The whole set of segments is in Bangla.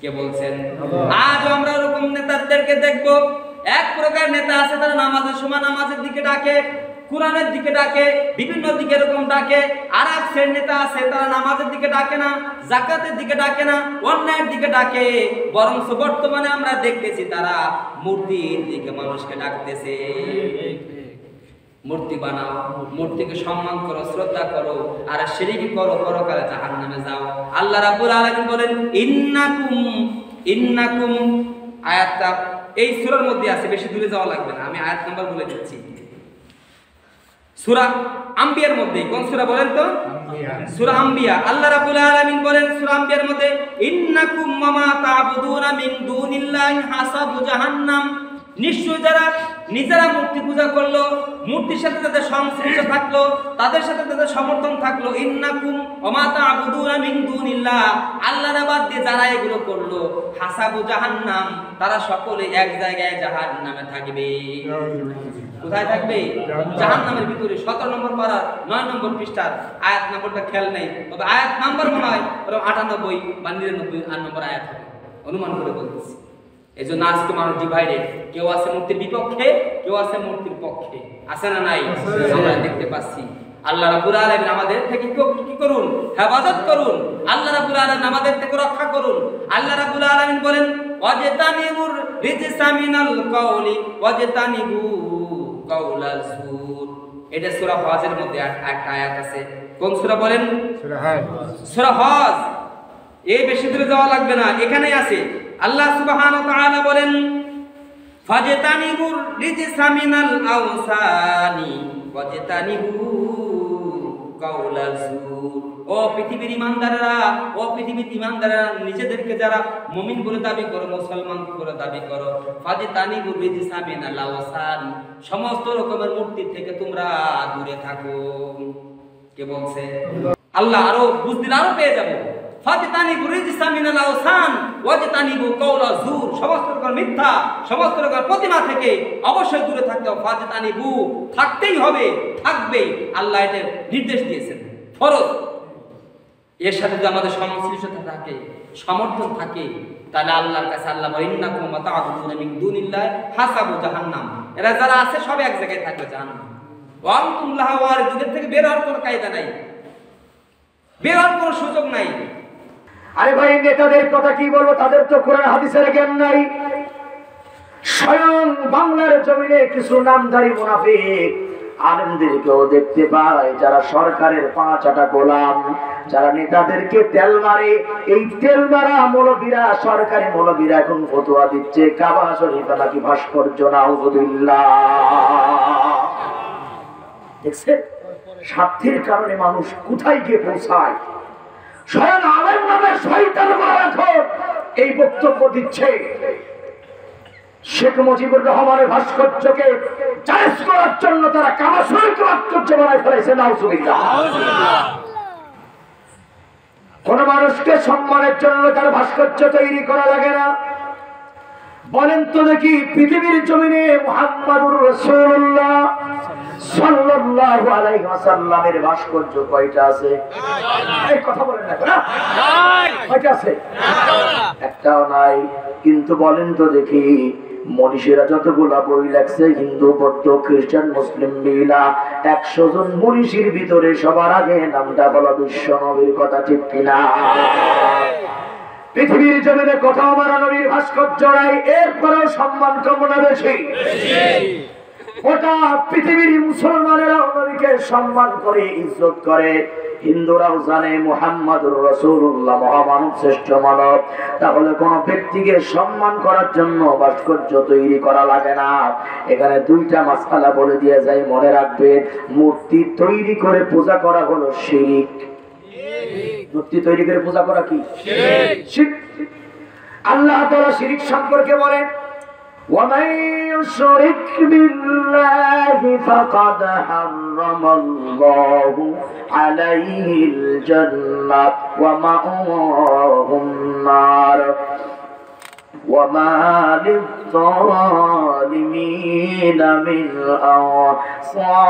কে বলছেন? আজ আমরা এরকম নেতাদেরকে দেখবো, এক প্রকার নেতা আছে তারা নামাজের সময় নামাজের দিকে ডাকে, কোরআনের দিকে ডাকে, বিভিন্ন দিকে এরকম ডাকে। আর এক শ্রেণীর নেতা আছে তারা নামাজের দিকে ডাকে না, যাকাতের দিকে ডাকে না, অন্যায়ের দিকে ডাকে, বরঞ্চ বর্তমানে আমরা দেখতেছি তারা মূর্তির দিকে মানুষকে ডাকতেছে। মূর্তি বানাও, মূর্তিকে সম্মান করো, শ্রদ্ধা করো, আর শিরক করো, পরকালে জাহান্নামে যাও। আল্লাহ রাব্বুল আলামিন বলেন ইন্নাকুম আয়াতটা এই সূরার মধ্যে আছে, বেশি দূরে যাওয়া লাগবে না, আমি আয়াত নাম্বার বলে দিচ্ছি। সূরা আম্বিয়ার মধ্যে, কোন সূরা বলেন তো? সূরা আম্বিয়া। আল্লাহ রাব্বুল আলামিন বলেন সূরা আম্বিয়ার মধ্যে, ইন্নাকুম মা তা'বুদুনা মিন দুনিল্লাহি হাসাবু জাহান্নাম, নিশ্চয় যারা নিজেরা মূর্তি পূজা করলো, মূর্তির সাথে তাদের সংশ্লিষ্ট থাকলো, তাদের সাথে তাদের সমর্থন থাকলো, ইন্নাকুম ওয়া তা'বুদুনা মিন দুনিল্লাহ, আল্লাহর বাদ দিয়ে যারা এগুলো করলো, হাসাবু জাহান্নাম, তারা সকলে এক জায়গায় জাহান্নামে থাকবে। কোথায় থাকবে? জাহান্নামের ভিতরে। 17 নম্বর পারা 9 নম্বর পৃষ্ঠার আয়াত নম্বরটা খেয়াল নেই, তবে আয়াত নাম্বার মনে হয় 98 বা 99 নম্বর আয়াত হবে, অনুমান করে বলতেছি। এই জন্য আজকে মানুষ ডিভাইডেড, কেউ আছে মূর্তির বিপক্ষে, কেউ আছে মূর্তির পক্ষে, আছে না নাই? আমরা দেখতে পাচ্ছি। আল্লাহ রাব্বুল আলামিন আমাদের থেকে কি করুন? হেফাজত করুন। আল্লাহ রাব্বুল আলামিন আমাদের থেকে রক্ষা করুন। আল্লাহ রাব্বুল আলামিন বলেন ওয়াজতানিবুর রিজসা মিনাল কাওলি ওয়াজতানিবু কাওলাল যুর। এটা সূরা হজের মধ্যে একটা আয়াত আছে। কোন সূরা বলেন? সূরা হজ। এই বেশি দূরে যাওয়া লাগবে না, এখানেই আছে। আল্লাহ সুবহানাহু ওয়া তাআলা বলেন ফাজতানিবুর রিজসা মিনাল আওসানি ওয়াজতানিবু কাওলাল যুর। ও পৃথিবীর ঈমানদাররা, ও পৃথিবীর ঈমানদাররা, নিজেদেরকে যারা মুমিন বলে দাবি করো, মুসলমান বলে দাবি করো, ফাজতানিবুর রিজসা মিনাল আওসান, সমস্ত রকমের মূর্তি থেকে তোমরা দূরে থাকো। কে বলছে? আল্লাহ। আরো বুঝদিন আরো পেয়ে যাবো। ফাজতানিবু রিজসা মিনাল আওসান ওয়াজতানিবু কাওলা যুর, সমস্ত রকম মিথ্যা, সমস্ত রকম প্রতিমা থেকে অবশ্যই দূরে থাকতে হবে। ফাজতানিবু, থাকতেই হবে, থাকবে। আল্লাহ এটা নির্দেশ দিয়েছেন, ফরজ। এর সাথে যদি আমাদের সংশ্লিষ্টতা থাকে, সমর্থন থাকে, তাহলে আল্লাহর কাছে আল্লাহ বলেন ইন্নাকুম মা তা'বুদুনা মিন দুনিল্লাহি হাসাবু জাহান্নাম, এরা যারা আছে সব এক জায়গায় থাকবে জাহান্নাম। ওয়া আনতুম লাহা ওয়ারিদুন, থেকে বের হওয়ার কোনো কায়দা নাই, বের হওয়ার কোনো সুযোগ নাই। আরে ভাই, নেতাদের কথা কি বলবো, তাদের তো কোরআন হাদিসের জ্ঞান নাই। স্বয়ং বাংলার জমিনে কিছু নামধারী মুনাফিক আলেমদেরকেও দেখতে পায় যারা সরকারের পাঁচ আটা গোলাম, যারা নেতাদেরকে তেল মারে। এই তেল মারা মৌলবীরা, সরকারি মৌলবীরা এখন ফতোয়া দিচ্ছে কাবা শরীফে নাকি ভাস্কর্য, নাউযুবিল্লাহ। দেখছেন স্বার্থের কারণে মানুষ কোথায় গিয়ে পৌঁছায়। স্বয়ং আলেম নামে শয়তান এখন এই বক্তব্য দিচ্ছে শেখ মুজিবুর রহমানের ভাস্কর্যকে জায়েজ করার জন্য তারা কাবা শরীফকে ভাস্কর্য বানায় ফেলেছে, নাউযুবিল্লাহ। কোন মানুষকে সম্মানের জন্য তার ভাস্কর্য তৈরি করা লাগে না। বলেন তো দেখি, পৃথিবীর জমিনে মুহাম্মাদুর রাসূলুল্লাহ সাল্লাল্লাহু আলাইহি ওয়াসাল্লামের ভাস্কর্য কয়টা আছে? এই কথা বলেন না, কয়টা আছে? একটাও নাই। কিন্তু বলেন তো দেখি, মনীষীরা যতগুলা বই লেখছে, হিন্দু, বৌদ্ধ, খ্রিস্টান, মুসলিম মিলা 100 জন মনীষীর ভিতরে সবার আগে নামটা বলা বিশ্ব নবীর, কথা ঠিক কিনা? পৃথিবীর জমিনে কোথাও আমার নবীর ভাস্কর্য নাই, এরপরেও সম্মান কামনা বেশি। গোটা পৃথিবীর মুসলমানেরাও নবীকে সম্মান করে, ইজ্জত করে। হিন্দুরাও জানে মুহাম্মাদুর রাসূলুল্লাহ মহামানব, শ্রেষ্ঠ মানব। তাহলে কোন ব্যক্তিকে সম্মান করার জন্য ভাস্কর্য তৈরি করা লাগে না। এখানে দুইটা মাসআলা বলে দিয়ে যাই, মনে রাখবে। মূর্তি তৈরি করে পূজা করা হলো শিরক। মূর্তি তৈরি করে পূজা করা কি? শিরক। আল্লাহ তাআলা শিরক সম্পর্কে বলেন وَمَن يُشْرِكْ بِاللَّهِ فَقَدْ حَرَّمَ اللَّهُ عَلَيْهِ الْجَنَّةَ وَمَأْوَاهُ النَّارُ وَمَا لِلظَّالِمِينَ مِنْ أَنصَارٍ।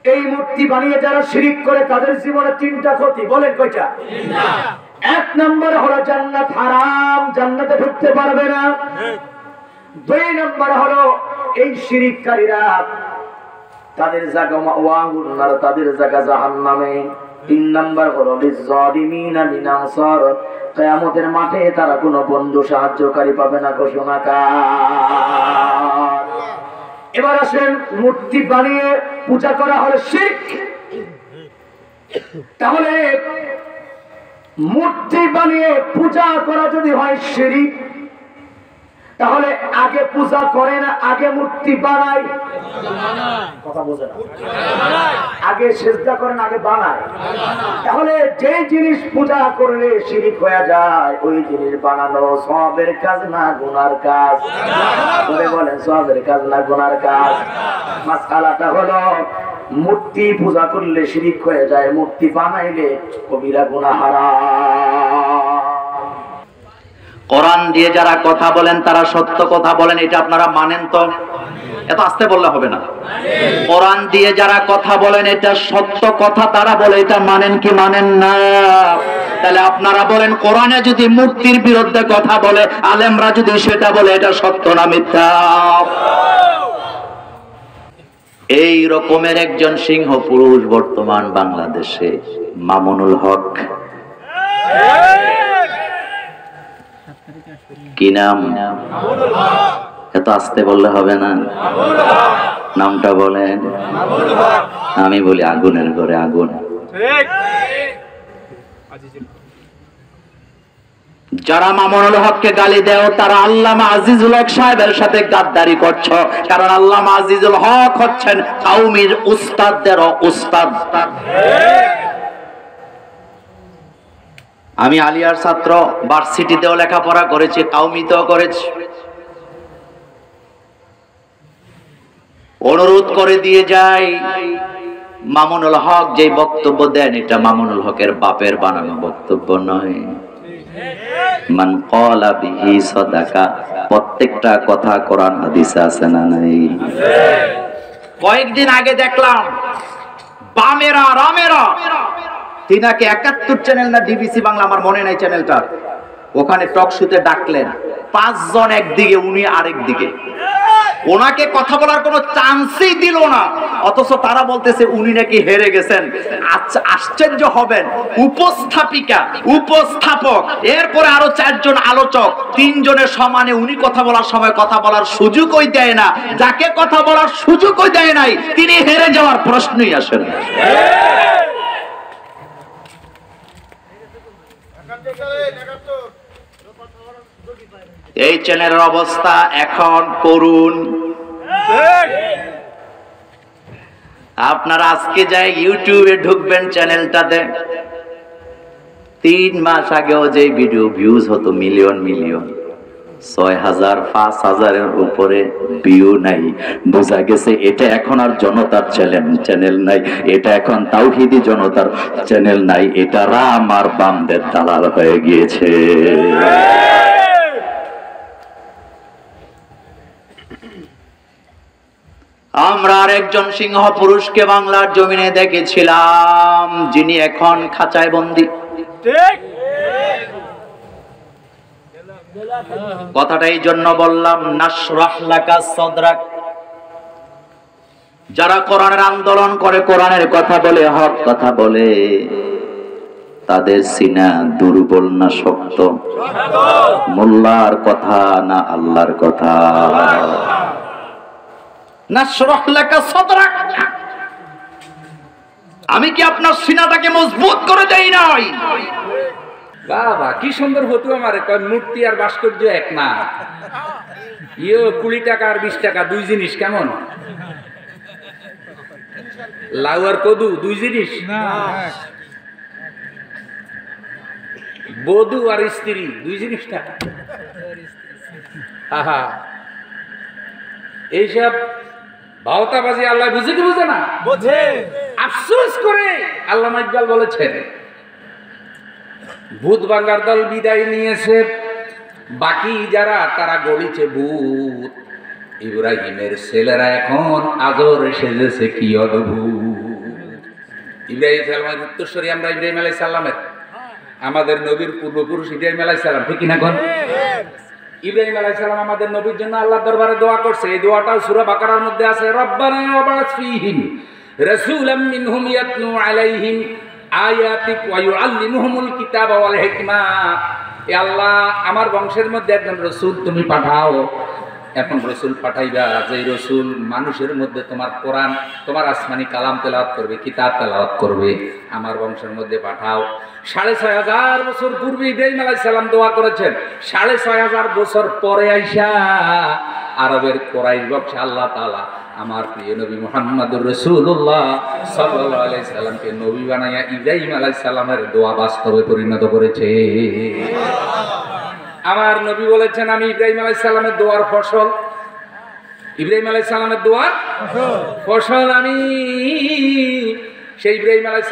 এই মূর্তি বানিয়ে যারা শিরিক করে তাদের জীবনে তিনটা ক্ষতি, বলেন কয়টা? এক নম্বর হলো জান্নাত হারাম, জান্নাতে ঢুকতে পারবে না। দুই নম্বর হলো এই শিরিককারীরা তাদের জায়গা মাওয়াহুন নার, তাদের জায়গা জাহান্নামে। তিন নম্বর হলো লিজ্জালিমিনা মিন আনসার, কিয়ামতের মাঠে তারা কোনো বন্ধু সাহায্যকারী পাবে না, ঘোষণাকার। এবার আসেন, মূর্তি বানিয়ে পূজা করা হলো শিরক। তাহলে মূর্তি বানিয়ে পূজা করা যদি হয় শিরক, তাহলে আগে পূজা করে না আগে মূর্তি বানায়? কথা বোঝে না। আগে সিজদা করেন আগে বানায়? তাহলে যে জিনিস পূজা করলে শিরক হয়ে যায় ওই জিনিস বানানো সওয়াবের কাজ না গুনার কাজ? বলেন সওয়াবের কাজ না গুনার কাজ? মাসআলাটা হলো মূর্তি পূজা করলে শিরক হয়ে যায়, মূর্তি বানাইলে কবিরা গুনাহ হারাম। কোরআন দিয়ে যারা কথা বলেন তারা সত্য কথা বলেন, এটা আপনারা মানেন তো? এত আস্তে বললে হবে না। কোরআন দিয়ে যারা কথা বলেন এটা সত্য কথা তারা বলে, এটা মানেন কি মানেন না? তাহলে আপনারা বলেন কোরআনে যদি মূর্তির বিরুদ্ধে কথা বলে, আলেমরা যদি সেটা বলে, এটা সত্য না মিথ্যা? এই রকমের একজন সিংহ পুরুষ বর্তমান বাংলাদেশে, মামুনুল হক। কি নাম? এত আস্তে বললে হবে না, নামটা বলেন। আমি বলি আগুনের ঘরে আগুন। যারা মামুনুল হককে গালি দেও তারা আল্লামা আজিজুল হক সাহেবের সাথে গাদ্দারি করছো, কারণ আল্লামা আজিজুল হক হচ্ছেন কওমির উস্তাদদেরও উস্তাদ। আমি আলিয়ার ছাত্র, ভার্সিটিতেও লেখাপড়া করেছি, কওমিতেও করেছি। অনুরোধ করে দিয়ে যাই, মামুনুল হক যে বক্তব্য দেন এটা মামুনুল হকের বাপের বানানো বক্তব্য নয়। মান ক্বালা বিহি সাদাকা, প্রত্যেকটা কথা কোরআন হাদিসে আছে না নাই? কয়েকদিন আগে দেখলাম বামেরা রামেরা তিনাকে 71 চ্যানেল না ডিবিসি বাংলা, আমার মনে নাই চ্যানেলটা, ওখানে টক শোতে ডাকলেন। 5 জন একদিকে, উনি আরেক দিকে। ওনাকে কথা বলার কোনো চান্সই দিল না, অথচ তারা বলতেছে উনি নাকি হেরে গেছেন। আচ্ছা, আশ্চর্য হবেন, উপস্থাপিকা, উপস্থাপক, এরপরে আরো 4 জন আলোচক, 3 জনের সমানে উনি কথা বলার সময় কথা বলার সুযোগই দেয় না। যাকে কথা বলার সুযোগই দেয় নাই তিনি হেরে যাওয়ার প্রশ্নই আসে না। এই চ্যানেলের অবস্থা এখন করুন। আপনারা আজকে যাই ইউটিউবে ঢুকবেন, চ্যানেলটাতে 3 মাস আগেও যে ভিডিও ভিউজ হতো মিলিয়ন মিলিয়ন, 6000 5000-এর উপরে ভিউ নাই। বোঝা গেছে এটা এখন আর জনতার চ্যানেল নাই, এটা এখন তাওহীদি জনতার চ্যানেল নাই, এটা রাম আর বামদের দালাল হয়ে গিয়েছে। আমরা আরেকজন সিংহ পুরুষকে বাংলার জমিনে দেখেছিলাম, যিনি এখন খাঁচায় বন্দী। কথাটা এই জন্য বললাম, নাশরাহ লাকা সাদরাক। যারা কোরআনের আন্দোলন করে, কোরআনের কথা বলে, হক কথা বলে, তাদের সিনা দুর্বল না শক্ত? মোল্লার কথা না আল্লাহর কথা? নাশরাহ লাকা সাদরাক, আমি কি আপনার সিনাটাকে মজবুত করে দেই নাই? বাবা কি সুন্দর হতো আমার, মূর্তি আর ভাস্কর্য এক না। 20 টাকা আর 20 টাকা 2 জিনিস কেমন? লাউ আর কদু 2 জিনিস না। বধূ আর স্ত্রী 2 জিনিস না। এইসব ভাওতাবাজি আল্লাহ বুঝে কি বুঝে না? বোঝে। আফসোস করে আল্লামা ইকবাল বলেছেন, ভূত ভাঙ্গার দল বিদায় নিয়েছে, বাকি যারা তারা গলিছে ভূত। ইব্রাহিমের ছেলেরা এখন আজর সেজেছে কি অদ্ভুত। ইব্রাহিম সালামের উত্তরসূরি আমরা ইব্রাহিম আলাইহিস সালামের, আমাদের নবীর পূর্বপুরুষ ইব্রাহিম আলাইহিস সালাম, ঠিক কিনা কোন? ইব্রাহিম আলাইহিস সালাম আমাদের নবীর জন্য আল্লাহর দরবারে দোয়া করছে। এই দোয়াটাও সূরা বাকারার মধ্যে আছে, রব্বানা ওয়াবা'আথ ফীহিম রাসূলাম মিনহুম ইয়াতলু আলাইহিম আয়াতিক ওয়া ইউআল্লিমুহুমুল কিতাবা ওয়াল হিকমা। এ আল্লাহ, আমার বংশের মধ্যে একজন রাসূল তুমি পাঠাও। এখন রসুল পাঠাইবা, যে রসুল মানুষের মধ্যে তোমার কোরআন, তোমার আসমানি কালাম তেলাওয়াত করবে, কিতাব তেলাওয়াত করবে, আমার বংশের মধ্যে পাঠাও। ৬৫০০ বছর পূর্বে ইব্রাহিম আলাইহিস সালাম দোয়া করেছেন। ৬৫০০ বছর পরে আইসা আরবের কুরাইশ বংশে আল্লাহ তাআলা আমার প্রিয় নবী মুহাম্মদুর রাসূলুল্লাহ সাল্লাল্লাহু আলাইহি সাল্লামকে নবী বানাইয়া ইব্রাহিম আলাইহিস সালামের দোয়া বাস্তবে পরিণত করেছে। আমার নবী বলেছেন, আমি ইব্রাহিম আলাইহিস সালামের দোয়ার ফসল, ইব্রাহিম আলাইহিস সালামের দোয়ার ফসল আমি। সেই ইব্রাহিম আলাইহিস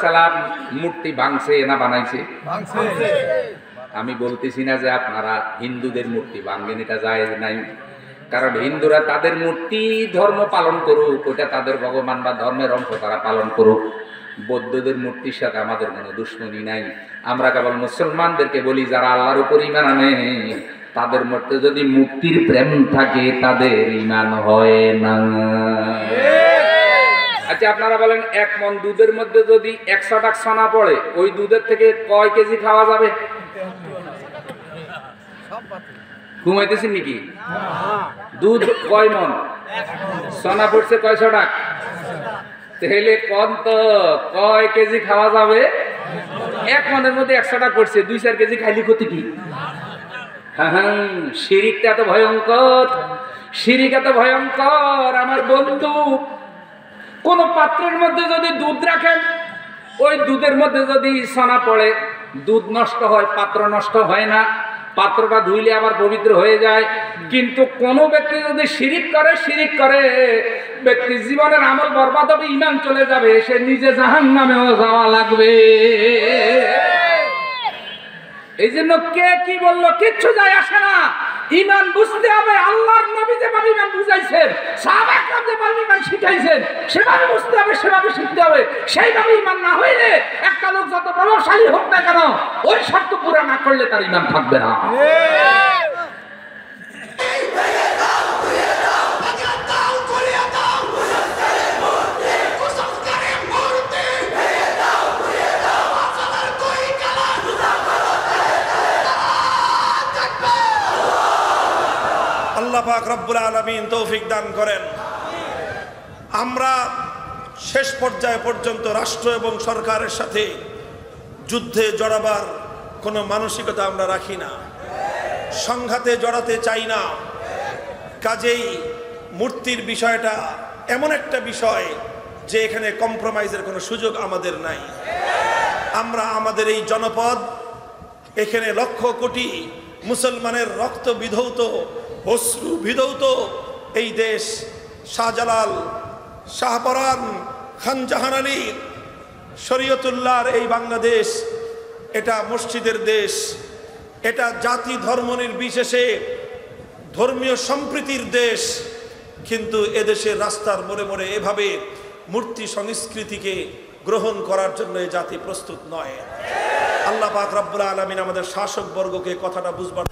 সালাম মূর্তি ভাঙছে না বানাইছে? আমি বলতেছি না যে আপনারা হিন্দুদের মূর্তি ভাঙবেন, এটা জায়েজ নাই। কারণ হিন্দুরা তাদের মূর্তি ধর্ম পালন করুক, ওটা তাদের ভগবান বা ধর্মের অংশ, তারা পালন করুক। বৌদ্ধদের মূর্তির সাথে আমাদের কোনো দুশ্মনী নাই। আমরা কেবল মুসলমানদেরকে বলি, যারা আল্লাহর উপর ঈমান আনে তাদের মধ্যে যদি মুক্তির প্রেম থাকে তাদের ঈমান হয় না। আচ্ছা, আপনারা বলেন 1 মণ দুধের মধ্যে যদি 100 টাকা ছানা পড়ে, ওই দুধের থেকে কয় কেজি খাওয়া যাবে? ঘুমাইতেছেন নাকি? দুধ কয় মণ, ছানা পড়ছে কয়শো টাকা, তাহলে কোন তো কয় কেজি খাওয়া যাবে? 1 মণের মধ্যে 100 টাকা পড়ছে, 2-4 কেজি খাইলে ক্ষতি কি? হ্যাঁ, শিরিকটা এত ভয়ঙ্কর, শিরিক এত ভয়ঙ্কর। আমার বন্ধু, কোন পাত্রের মধ্যে যদি দুধ রাখেন, ওই দুধের মধ্যে যদি ছানা পড়ে, দুধ নষ্ট হয়, পাত্র নষ্ট হয় না, পাত্রটা ধুইলে আবার পবিত্র হয়ে যায়। কিন্তু কোন ব্যক্তি যদি শিরিক করে ব্যক্তির জীবনের আমল বরবাদ হবে, ঈমান চলে যাবে, সে নিজে জাহান্নামেও যাওয়া লাগবে। এই জন্য কে কি বললো কিচ্ছু যায় আসে না। ঈমান বুঝতে হবে, আল্লাহর নবী যেভাবে ঈমান বুঝাইছেন, সাহাবায়ে কেরাম যেভাবে ঈমান শিখাইছেন, সেভাবে বুঝতে হবে, সেভাবে শিখতে হবে। সেইভাবে ঈমান না হইলে একটা লোক যত প্রভাবশালী হোক না কেন, ওই শর্ত পুরা না করলে তার ঈমান থাকবে না। আল্লাহ পাক রব্বুল আলামিন তৌফিক দান করেন। আমরা শেষ পর্যায়ে পর্যন্ত রাষ্ট্র এবং সরকারের সাথে যুদ্ধে জড়াবার কোনো মানসিকতা আমরা রাখি না, সংঘাতে জড়াতে চাই না। কাজেই মূর্তির বিষয়টা এমন একটা বিষয় যে এখানে কম্প্রোমাইজের কোনো সুযোগ আমাদের নাই। আমরা আমাদের এই জনপদ, এখানে লক্ষ কোটি মুসলমানের রক্ত বিধৌত, অশ্রু বিধৌত এই দেশ, শাহজালাল, শাহপরান, খান জাহান আলী, শরীয়তুল্লাহর এই বাংলাদেশ, এটা মসজিদের দেশ, এটা জাতি ধর্ম নির্বিশেষে ধর্মীয় সম্প্রীতির দেশ। কিন্তু এদেশের রাস্তার মোড়ে মোড়ে এভাবে মূর্তি সংস্কৃতিকে গ্রহণ করার জন্য এই জাতি প্রস্তুত নয়। আল্লাহ পাক রব্বুল আলামিন আমাদের শাসকবর্গকে কথাটা বুঝবার